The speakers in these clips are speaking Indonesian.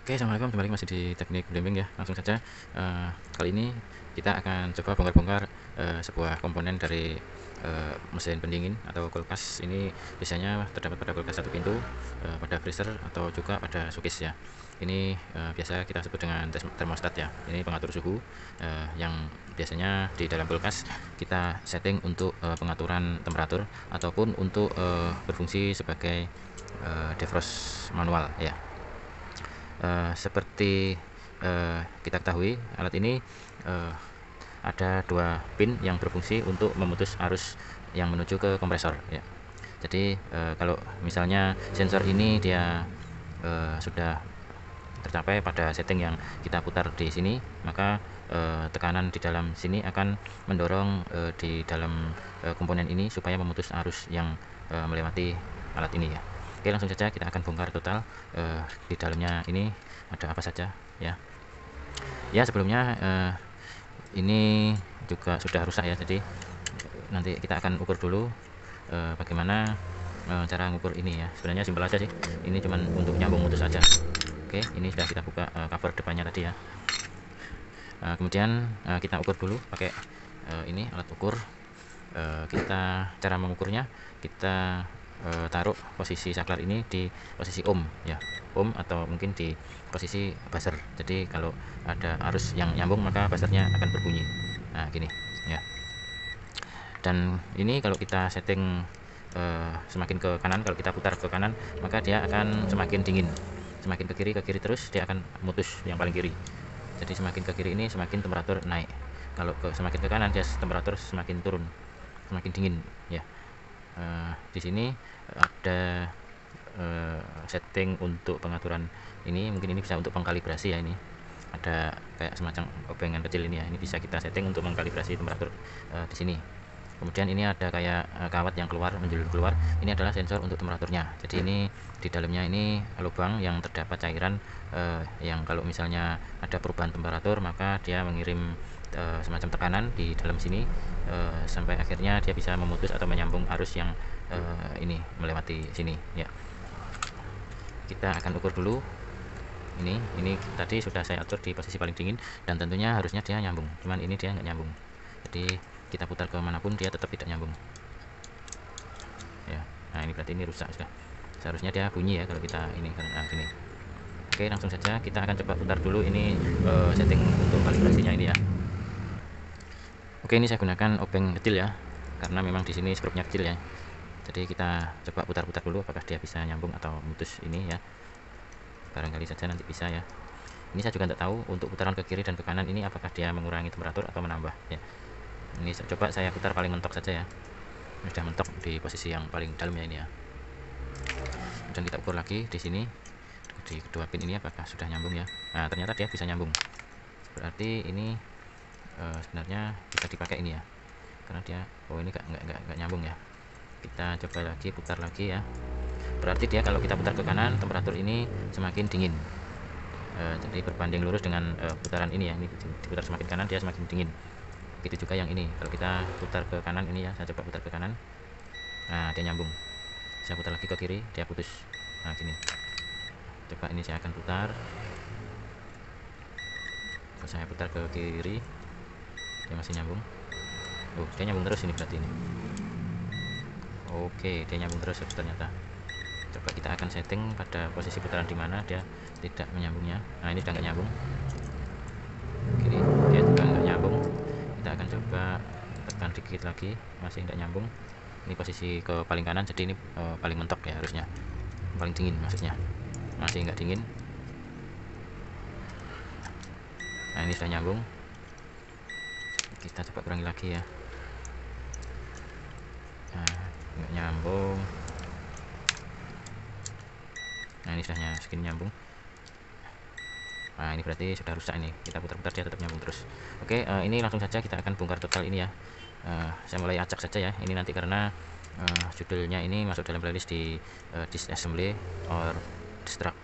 Oke, assalamualaikum, kembali masih di teknik blaming ya. Langsung saja, kali ini kita akan coba bongkar-bongkar sebuah komponen dari mesin pendingin atau kulkas. Ini biasanya terdapat pada kulkas satu pintu, pada freezer atau juga pada showcase ya. Ini biasa kita sebut dengan termostat ya. Ini pengatur suhu yang biasanya di dalam kulkas kita setting untuk pengaturan temperatur ataupun untuk berfungsi sebagai defrost manual ya. Seperti kita ketahui, alat ini ada dua pin yang berfungsi untuk memutus arus yang menuju ke kompresor ya. Jadi kalau misalnya sensor ini dia sudah tercapai pada setting yang kita putar di sini, maka tekanan di dalam sini akan mendorong di dalam komponen ini supaya memutus arus yang melewati alat ini ya. Oke, langsung saja kita akan bongkar total di dalamnya ini ada apa saja ya. Ya, sebelumnya ini juga sudah rusak ya, jadi nanti kita akan ukur dulu bagaimana cara mengukur ini ya. Sebenarnya simpel aja sih, ini cuman untuk nyambung mutus aja. Oke, ini sudah kita buka cover depannya tadi ya. Kemudian kita ukur dulu pakai ini alat ukur. Kita cara mengukurnya, kita taruh posisi saklar ini di posisi ohm ya, ohm atau mungkin di posisi buzzer. Jadi kalau ada arus yang nyambung maka buzzernya akan berbunyi. Nah, gini ya. Dan ini kalau kita setting semakin ke kanan, kalau kita putar ke kanan maka dia akan semakin dingin. Semakin ke kiri terus dia akan mutus yang paling kiri. Jadi semakin ke kiri ini semakin temperatur naik. Kalau semakin ke kanan dia temperatur semakin turun, semakin dingin ya. Di sini ada setting untuk pengaturan ini, mungkin ini bisa untuk mengkalibrasi ya. Ini ada kayak semacam obengan kecil ini ya, ini bisa kita setting untuk mengkalibrasi temperatur di sini. Kemudian ini ada kayak kawat yang keluar, menjulur keluar, ini adalah sensor untuk temperaturnya. Jadi ini di dalamnya ini lubang yang terdapat cairan yang kalau misalnya ada perubahan temperatur maka dia mengirim semacam tekanan di dalam sini sampai akhirnya dia bisa memutus atau menyambung arus yang ini melewati sini ya. Kita akan ukur dulu ini tadi sudah saya atur di posisi paling dingin dan tentunya harusnya dia nyambung, cuman ini dia nggak nyambung, jadi kita putar ke manapun dia tetap tidak nyambung ya. Nah, ini berarti ini rusak sudah, seharusnya dia bunyi ya kalau kita ini gini. Oke, langsung saja kita akan coba putar dulu ini setting untuk kalibrasinya ini ya. Oke, ini saya gunakan obeng kecil ya, karena memang di sini skrupnya kecil ya. Jadi kita coba putar-putar dulu apakah dia bisa nyambung atau mutus ini ya. Barangkali saja nanti bisa ya. Ini saya juga tidak tahu untuk putaran ke kiri dan ke kanan ini apakah dia mengurangi temperatur atau menambah ya. Ini coba saya putar paling mentok saja ya. Ini sudah mentok di posisi yang paling dalamnya ini ya. Dan kita ukur lagi di sini di kedua pin ini apakah sudah nyambung ya. Nah, ternyata dia bisa nyambung. Berarti ini sebenarnya bisa dipakai ini ya, karena dia ini nggak nyambung ya. Kita coba lagi, putar lagi ya. Berarti dia kalau kita putar ke kanan temperatur ini semakin dingin, jadi berbanding lurus dengan putaran ini ya. Ini diputar semakin kanan dia semakin dingin. Begitu juga yang ini, kalau kita putar ke kanan ini ya, saya coba putar ke kanan, nah dia nyambung. Saya putar lagi ke kiri dia putus. Nah, gini. Coba ini saya akan putar, saya putar ke kiri dia masih nyambung. Dia nyambung terus ini berarti ini. Oke, dia nyambung terus ternyata. Coba kita akan setting pada posisi putaran di mana dia tidak menyambungnya. Nah, ini sudah nggak nyambung. Gini, dia juga nggak nyambung. Kita akan coba tekan dikit lagi, masih nggak nyambung. Ini posisi ke paling kanan, jadi ini paling mentok ya harusnya, paling dingin maksudnya. Masih nggak dingin. Nah, ini sudah nyambung. Kita coba kurangi lagi ya. Nah, nggak nyambung. Nah, ini sudah segini nyambung. Nah, ini berarti sudah rusak ini. Kita putar-putar dia tetap nyambung terus. Oke, ini langsung saja kita akan bongkar total ini ya. Saya mulai acak saja ya. Ini nanti karena judulnya ini masuk dalam playlist di disassembly or destruct.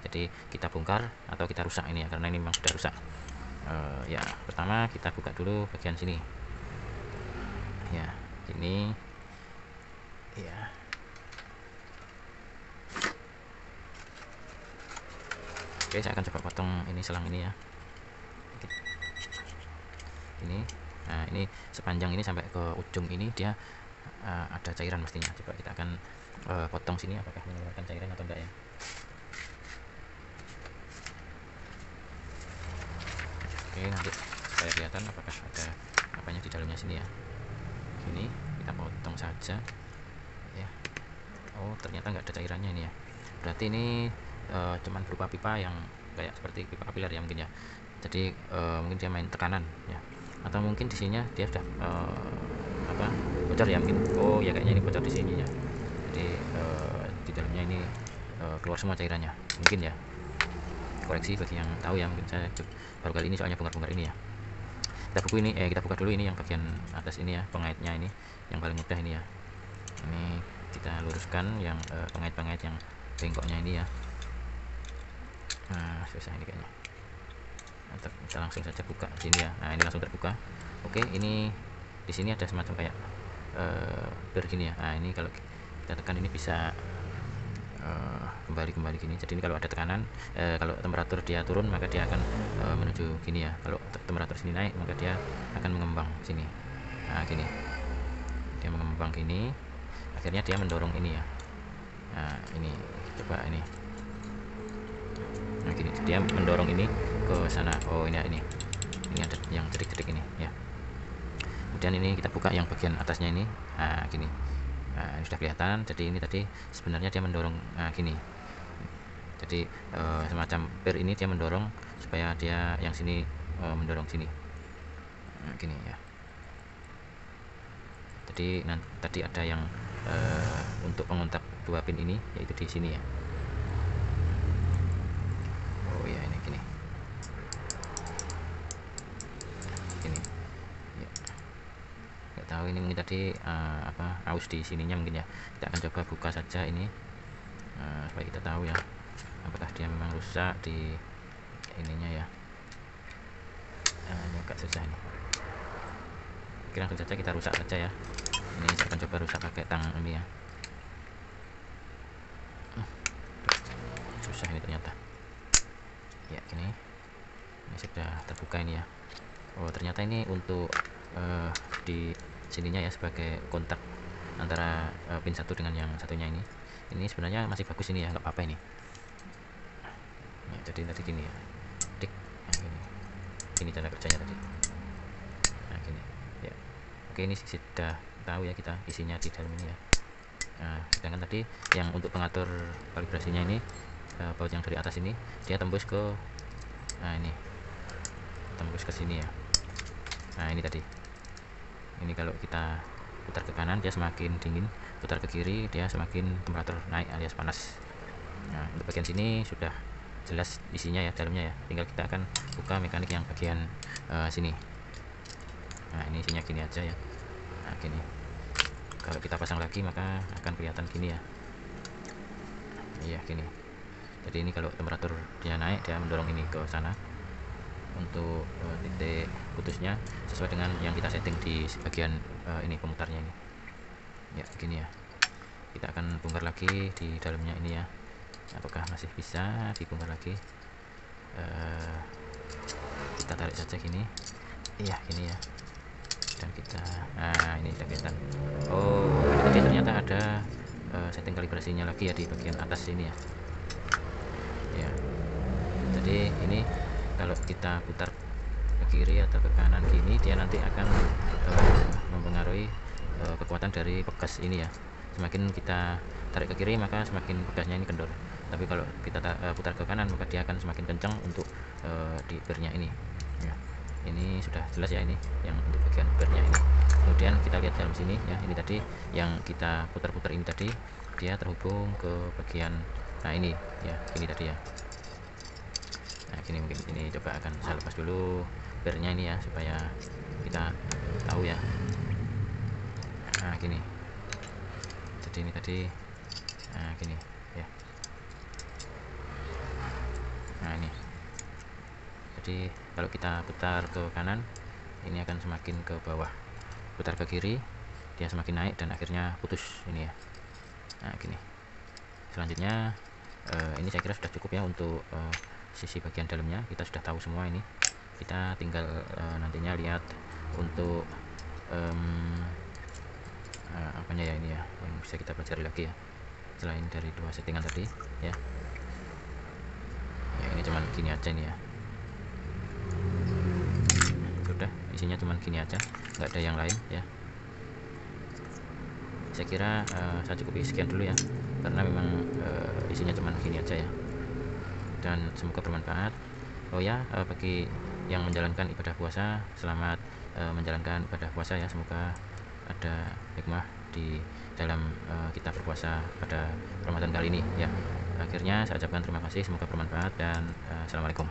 Jadi kita bongkar atau kita rusak ini ya, karena ini memang sudah rusak. Ya, pertama kita buka dulu bagian sini ya, ini ya. Oke, saya akan coba potong ini selang ini ya. Ini, nah ini sepanjang ini sampai ke ujung ini dia ada cairan mestinya. Coba kita akan potong sini, apakah mengeluarkan cairan atau enggak ya. Oke, nanti supaya kelihatan apakah ada apanya di dalamnya sini ya. Ini kita potong saja ya. Oh, ternyata nggak ada cairannya ini ya. Berarti ini cuman berupa pipa yang kayak seperti pipa kapiler ya mungkin ya. Jadi mungkin dia main tekanan ya, atau mungkin di sininya dia sudah bocor ya mungkin. Oh ya, kayaknya ini bocor di sini ya. Jadi di dalamnya ini keluar semua cairannya mungkin ya. Koreksi bagi yang tahu ya, mungkin saya baru kali ini soalnya bongkar-bongkar ini ya. Kita buka dulu ini yang bagian atas ini ya, pengaitnya ini yang paling mudah ini ya. Ini kita luruskan yang pengait-pengait yang bengkoknya ini ya. Nah, susah ini kayaknya. Kita langsung saja buka sini ya. Nah, ini langsung terbuka. Oke, ini di sini ada semacam kayak begini ya. Nah, ini kalau kita tekan ini bisa kembali gini. Jadi ini kalau ada tekanan, kalau temperatur dia turun maka dia akan menuju gini ya. Kalau temperatur sini naik maka dia akan mengembang sini. Nah, gini dia mengembang gini, akhirnya dia mendorong ini ya. Nah, ini coba ini. Nah, gini dia mendorong ini ke sana. Oh, ini ada yang cedik-cedik ini ya. Kemudian ini kita buka yang bagian atasnya ini. Nah, gini. Nah, ini sudah kelihatan. Jadi ini tadi sebenarnya dia mendorong gini. Jadi semacam per ini dia mendorong supaya dia yang sini mendorong sini. Nah, gini ya. Jadi tadi ada yang untuk pengontak dua pin ini, yaitu di sini ya. Oh ya, ini gini. Ini ya. Nggak tahu ini mungkin tadi aus di sininya mungkin ya. Kita akan coba buka saja ini supaya kita tahu ya apakah dia memang rusak di ininya ya. Ini agak susah nih. Langsung saja kita rusak saja ya. Ini saya akan coba rusak pakai tang ini ya. Susah ini ternyata ya. Ini sudah terbuka ini ya. Oh, ternyata ini untuk di sininya ya, sebagai kontak antara pin satu dengan yang satunya ini sebenarnya masih bagus ini ya, nggak apa-apa ini ya. Jadi tadi gini ya, dik. Nah, ini cara kerjanya tadi. Nah, gini ya. Oke, ini sudah tahu ya kita isinya di dalam ini ya. Nah, sedangkan tadi yang untuk pengatur kalibrasinya ini baut yang dari atas ini dia tembus ke ini tembus ke sini ya. Nah, ini tadi ini kalau kita putar ke kanan dia semakin dingin, putar ke kiri dia semakin temperatur naik alias panas. Nah, untuk bagian sini sudah jelas isinya ya, dalamnya ya. Tinggal kita akan buka mekanik yang bagian sini. Nah, ini isinya gini aja ya. Nah, gini kalau kita pasang lagi maka akan kelihatan gini ya. Iya, gini. Jadi ini kalau temperatur dia naik dia mendorong ini ke sana. Untuk titik putusnya sesuai dengan yang kita setting di bagian ini pemutarnya ini ya, begini ya. Kita akan bongkar lagi di dalamnya ini ya, apakah masih bisa dibongkar lagi. Kita tarik saja gini, iya gini ya, dan kita ini sudah kelihatan. Oh, tadi ternyata ada setting kalibrasinya lagi ya di bagian atas ini ya. Ya, jadi ini kalau kita putar ke kiri atau ke kanan gini dia nanti akan mempengaruhi kekuatan dari pegas ini ya. Semakin kita tarik ke kiri maka semakin pegasnya ini kendor, tapi kalau kita putar ke kanan maka dia akan semakin kencang untuk di bernya ini ya. Ini sudah jelas ya, ini yang untuk bagian bernya ini. Kemudian kita lihat dalam sini ya, ini tadi yang kita putar-putar ini tadi dia terhubung ke bagian ini ya, ini tadi ya. Nah, gini mungkin ini coba akan saya lepas dulu bernya ini ya supaya kita tahu ya. Nah, gini. Jadi ini tadi gini ya. Nah, ini. Jadi kalau kita putar ke kanan ini akan semakin ke bawah, putar ke kiri dia semakin naik dan akhirnya putus ini ya. Nah, gini. Selanjutnya Ini saya kira sudah cukup ya untuk sisi bagian dalamnya. Kita sudah tahu semua ini. Kita tinggal nantinya lihat untuk apanya ya, ini ya yang bisa kita pelajari lagi ya, selain dari dua settingan tadi ya. Ya ini cuman gini aja ini ya, sudah isinya cuman gini aja, nggak ada yang lain ya. Saya kira saya cukupi sekian dulu ya, karena memang isinya cuman gini aja ya, dan semoga bermanfaat. Oh ya, bagi yang menjalankan ibadah puasa, selamat menjalankan ibadah puasa ya. Semoga ada hikmah di dalam kita berpuasa pada Ramadan kali ini ya. Akhirnya saya ucapkan terima kasih, semoga bermanfaat, dan assalamualaikum.